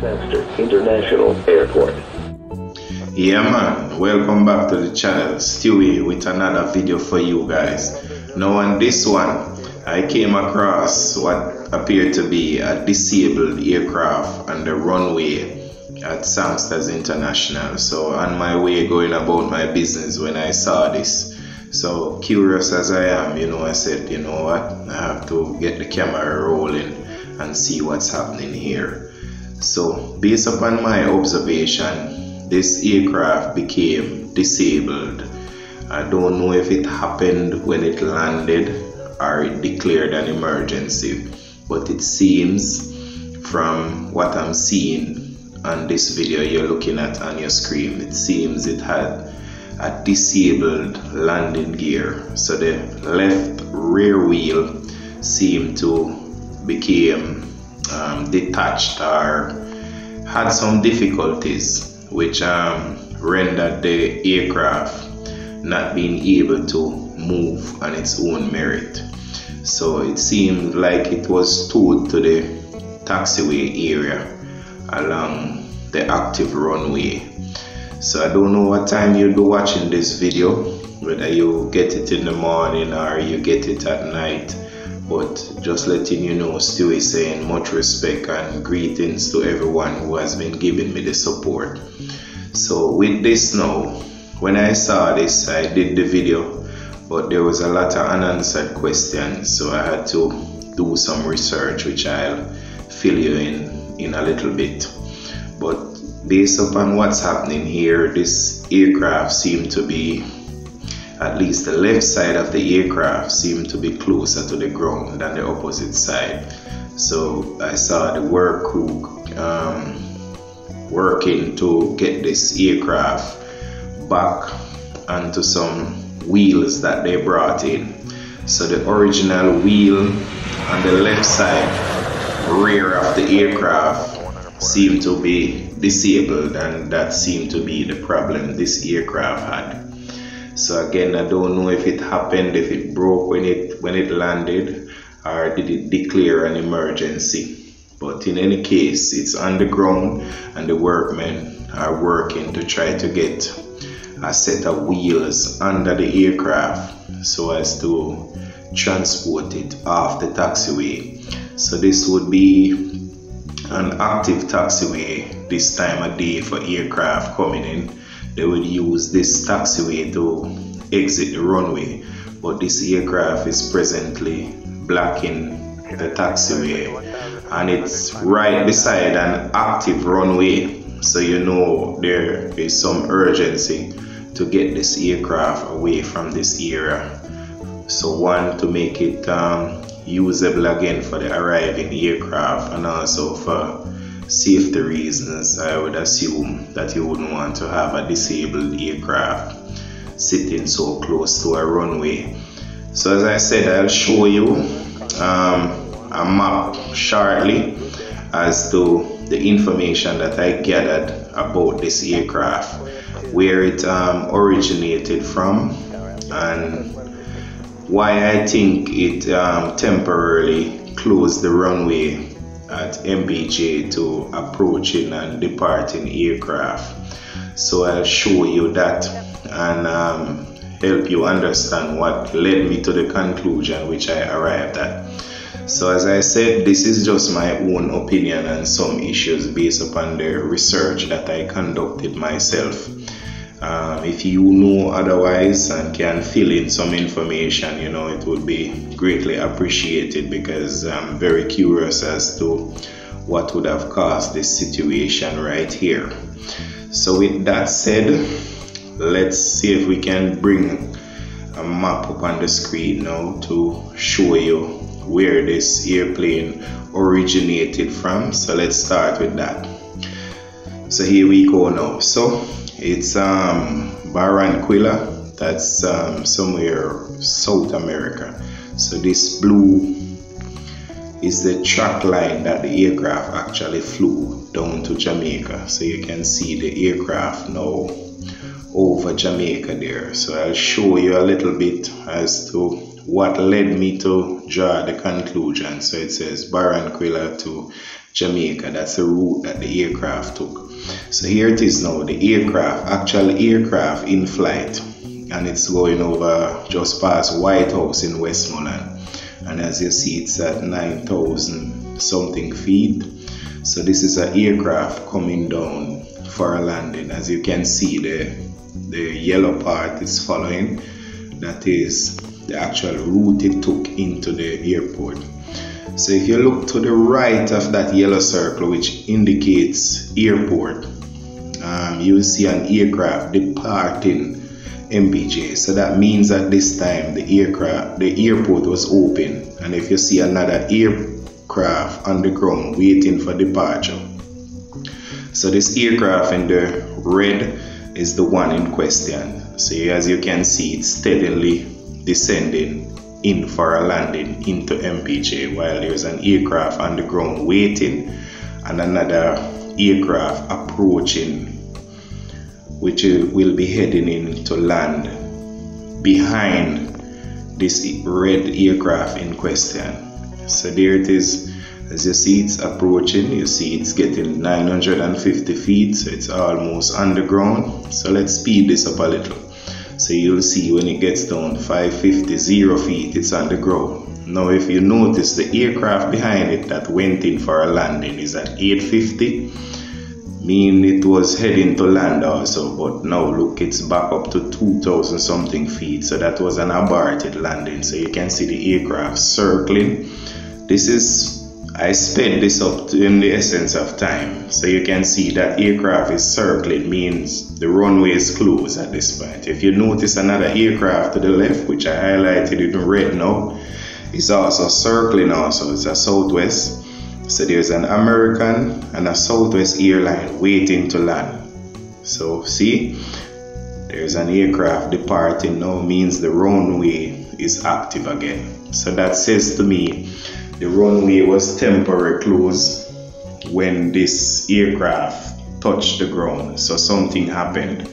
Westminster International Airport. Yeah man, welcome back to the channel. Stewie with another video for you guys. Now on this one, I came across what appeared to be a disabled aircraft on the runway at Sangsters International. So on my way going about my business when I saw this. So curious as I am, I said, you know what, I have to get the camera rolling and see what's happening here. So based upon my observation, this aircraft became disabled. I don't know if it happened when it landed or it declared an emergency, but it seems from what I'm seeing on this video you're looking at on your screen, it seems it had a disabled landing gear. So the left rear wheel seemed to became detached or had some difficulties, which rendered the aircraft not being able to move on its own merit. So it seemed like it was towed to the taxiway area along the active runway. So I don't know what time you'll be watching this video, whether you get it in the morning or you get it at night, but just letting you know, Stewie saying much respect and greetings to everyone who has been giving me the support. So with this now, when I saw this, I did the video, but there was a lot of unanswered questions, so I had to do some research, which I'll fill you in a little bit. But based upon what's happening here, this aircraft seemed to be, at least the left side of the aircraft seemed to be closer to the ground than the opposite side. So I saw the work crew working to get this aircraft back onto some wheels that they brought in. So the original wheel on the left side rear of the aircraft seemed to be disabled, and that seemed to be the problem this aircraft had. So again, I don't know if it happened, if it broke when it landed, or did it declare an emergency. But in any case, it's on the ground and the workmen are working to try to get a set of wheels under the aircraft so as to transport it off the taxiway. So this would be an active taxiway this time of day for aircraft coming in. They would use this taxiway to exit the runway, but this aircraft is presently blocking the taxiway, and it's right beside an active runway, so there is some urgency to get this aircraft away from this area. So one, to make it usable again for the arriving aircraft, and also for safety reasons, I would assume that you wouldn't want to have a disabled aircraft sitting so close to a runway. So as I said, I'll show you a map shortly as to the information that I gathered about this aircraft, where it originated from, and why I think it temporarily closed the runway at MBJ to approaching and departing aircraft. So I'll show you that and help you understand what led me to the conclusion which I arrived at. So as I said, this is just my own opinion and some issues based upon the research that I conducted myself. If you know otherwise and can fill in some information, it would be greatly appreciated, because I'm very curious as to what would have caused this situation right here. So with that said, let's see if we can bring a map up on the screen now to show you where this airplane originated from. So let's start with that. So here we go now. So it's Barranquilla, that's somewhere South America. So this blue is the track line that the aircraft actually flew down to Jamaica. So you can see the aircraft now over Jamaica there. So I'll show you a little bit as to what led me to draw the conclusion. So it says Barranquilla to Jamaica. That's the route that the aircraft took. So here it is now, the actual aircraft in flight, and it's going over just past White House in Westmoreland. And as you see, it's at 9,000 something feet. So this is an aircraft coming down for a landing. As you can see, the yellow part is following. That is the actual route it took into the airport. So if you look to the right of that yellow circle, which indicates airport, you will see an aircraft departing MPJ. So that means at this time the airport was open, and if you see another aircraft on the ground waiting for departure. So this aircraft in the red is the one in question. So as you can see, it's steadily descending in for a landing into MPJ, while there's an aircraft on the ground waiting and another aircraft approaching, which will be heading in to land behind this red aircraft in question. So there it is. As you see, it's approaching. You see it's getting 950 feet, so it's almost underground. So let's speed this up a little. So you'll see when it gets down 550, 0 feet, it's on the ground. Now if you notice, the aircraft behind it that went in for a landing is at 850, meaning it was heading to land also, but now look, it's back up to 2,000 something feet. So that was an aborted landing. So you can see the aircraft circling. I sped this up in the essence of time. So you can see that aircraft is circling, means the runway is closed at this point. If you notice another aircraft to the left, which I highlighted in red now, is also circling also. It's a Southwest. So there's an American and a Southwest airline waiting to land. So see, there's an aircraft departing now, means the runway is active again. So that says to me the runway was temporarily closed when this aircraft touched the ground. So something happened.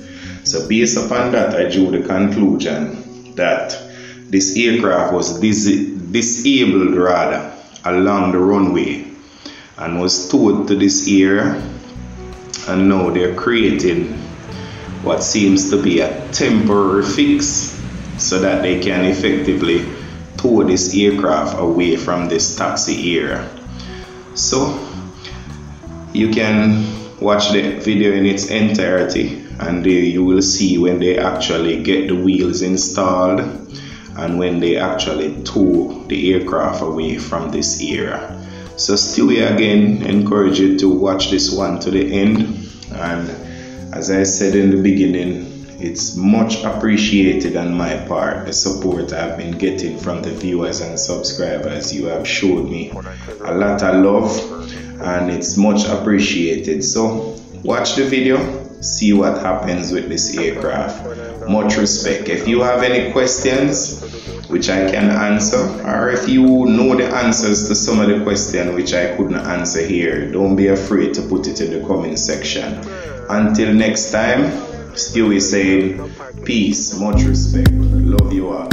So based upon that, I drew the conclusion that this aircraft was disabled rather along the runway and was towed to this area, and now they're creating what seems to be a temporary fix so that they can effectively tow this aircraft away from this taxi area. So you can watch the video in its entirety, and you will see when they actually get the wheels installed and when they actually tow the aircraft away from this area. So Stewie again encourage you to watch this one to the end, and as I said in the beginning, it's much appreciated on my part, the support I've been getting from the viewers and subscribers. You have showed me a lot of love and it's much appreciated. So watch the video, see what happens with this aircraft. Much respect. If you have any questions which I can answer, or if you know the answers to some of the questions which I couldn't answer here, don't be afraid to put it in the comment section. Until next time, Stewie saying peace, much respect, love you all.